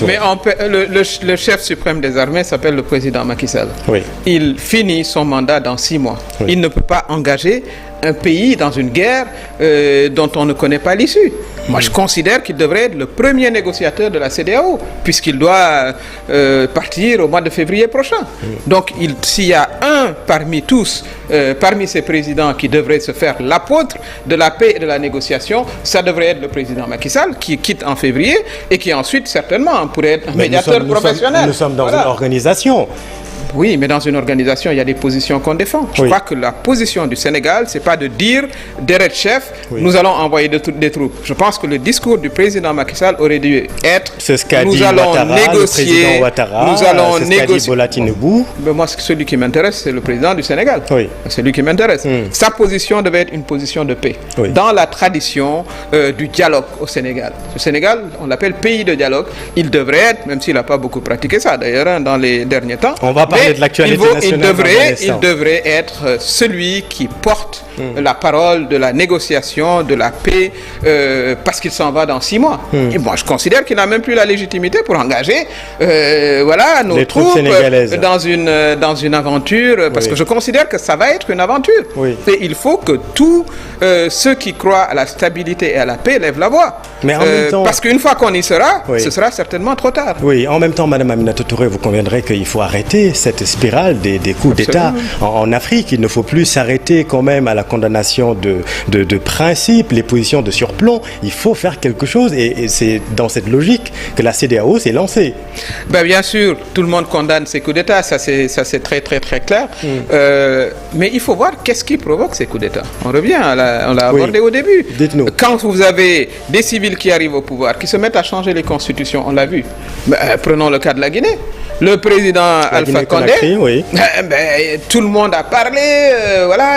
Mais le chef suprême des armées s'appelle le président Macky Sall. Oui. Il finit son mandat dans 6 mois. Oui. Il ne peut pas engager un pays dans une guerre dont on ne connaît pas l'issue. Moi, je considère qu'il devrait être le premier négociateur de la CEDEAO, puisqu'il doit partir au mois de février prochain. Donc, s'il y a un parmi tous, parmi ces présidents qui devrait se faire l'apôtre de la paix et de la négociation, ça devrait être le président Macky Sall, qui quitte en février et qui ensuite, certainement, pourrait être un médiateur professionnel. Nous sommes dans une organisation. Oui, mais dans une organisation, il y a des positions qu'on défend. Je crois que la position du Sénégal, c'est pas de dire, derrière chef, nous allons envoyer des troupes. Je pense que le discours du président Macky Sall aurait dû être, c'est ce qu'a nous dit allons Ouattara, négocier, le président Ouattara, nous allons c'est négocier. Ce qu'a dit Bola Tinubu. Mais moi, celui qui m'intéresse, c'est le président du Sénégal. Oui. C'est lui qui m'intéresse. Sa position devait être une position de paix. Oui. Dans la tradition du dialogue au Sénégal. Le Sénégal, on l'appelle pays de dialogue. Il devrait être, même s'il n'a pas beaucoup pratiqué ça d'ailleurs dans les derniers temps. On va parler de l'actualité nationale. Il devrait être celui qui porte la parole de la négociation, de la paix, parce qu'il s'en va dans 6 mois. Et moi, je considère qu'il n'a même plus la légitimité pour engager nos troupes dans une aventure, parce que je considère que ça va être une aventure. Oui. Et il faut que tous ceux qui croient à la stabilité et à la paix lèvent la voix. Mais en même temps, parce qu'une fois qu'on y sera, ce sera certainement trop tard. Oui, en même temps, Madame Aminata Touré, vous conviendrez qu'il faut arrêter cette spirale des coups d'État en Afrique. Il ne faut plus s'arrêter quand même à la condamnation de principes, les positions de surplomb. Il faut faire quelque chose et c'est dans cette logique que la CEDEAO s'est lancée. Bien sûr, tout le monde condamne ces coups d'État, ça c'est très très très clair. Mais il faut voir qu'est-ce qui provoque ces coups d'État. On revient, on l'a abordé au début. Dites-nous. Quand vous avez des civils qui arrivent au pouvoir, qui se mettent à changer les constitutions, on l'a vu. Prenons le cas de la Guinée. Le président Alpha Condé, tout le monde a parlé,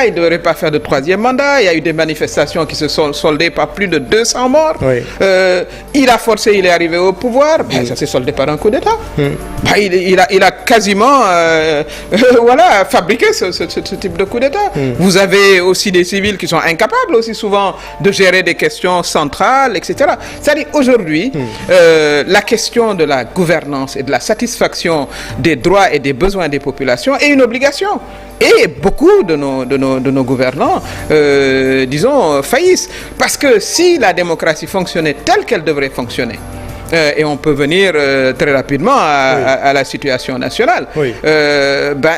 il ne devrait pas faire de 3e mandat. Il y a eu des manifestations qui se sont soldées par plus de 200 morts. Il a forcé, il est arrivé au pouvoir. Ça s'est soldé par un coup d'État. Il a quasiment fabriqué ce type de coup d'État. Vous avez aussi des civils qui sont incapables aussi souvent de gérer des questions centrales, etc. C'est-à-dire aujourd'hui, la question de la gouvernance et de la satisfaction des droits et des besoins des populations est une obligation. Et beaucoup de nos gouvernants, faillissent. Parce que si la démocratie fonctionnait telle qu'elle devrait fonctionner, et on peut venir très rapidement à la situation nationale,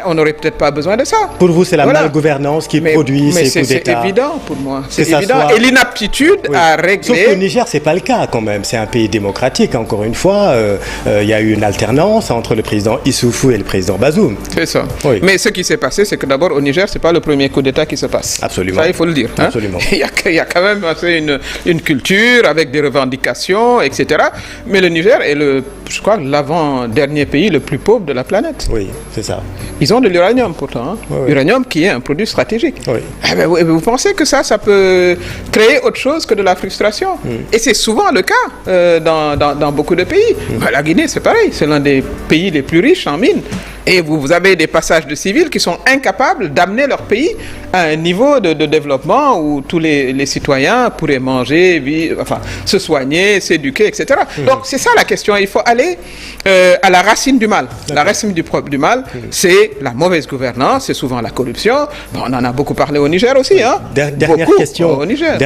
on n'aurait peut-être pas besoin de ça. Pour vous, c'est la malgouvernance qui produit ces coups d'État. C'est évident pour moi. C'est évident. Et l'inaptitude à régler... Sauf qu'au Niger, ce n'est pas le cas quand même. C'est un pays démocratique. Encore une fois, il y a eu une alternance entre le président Issoufou et le président Bazoum. C'est ça. Mais ce qui s'est passé, c'est que d'abord, au Niger, ce n'est pas le premier coup d'État qui se passe. Absolument. Ça, il faut le dire. Absolument. Il y a quand même une culture avec des revendications, etc. Mais le Niger est je crois, l'avant-dernier pays le plus pauvre de la planète. Oui, c'est ça. Ils ont de l'uranium pourtant. L'uranium qui est un produit stratégique. Vous pensez que ça peut créer autre chose que de la frustration? Et c'est souvent le cas dans beaucoup de pays. La Guinée, c'est pareil. C'est l'un des pays les plus riches en mines. Et vous avez des passages de civils qui sont incapables d'amener leur pays à un niveau de développement où tous les citoyens pourraient manger, se soigner, s'éduquer, etc. Donc c'est ça la question. Il faut aller à la racine du mal. La racine du mal, c'est la mauvaise gouvernance, c'est souvent la corruption. On en a beaucoup parlé au Niger aussi. Dernière question. Au Niger.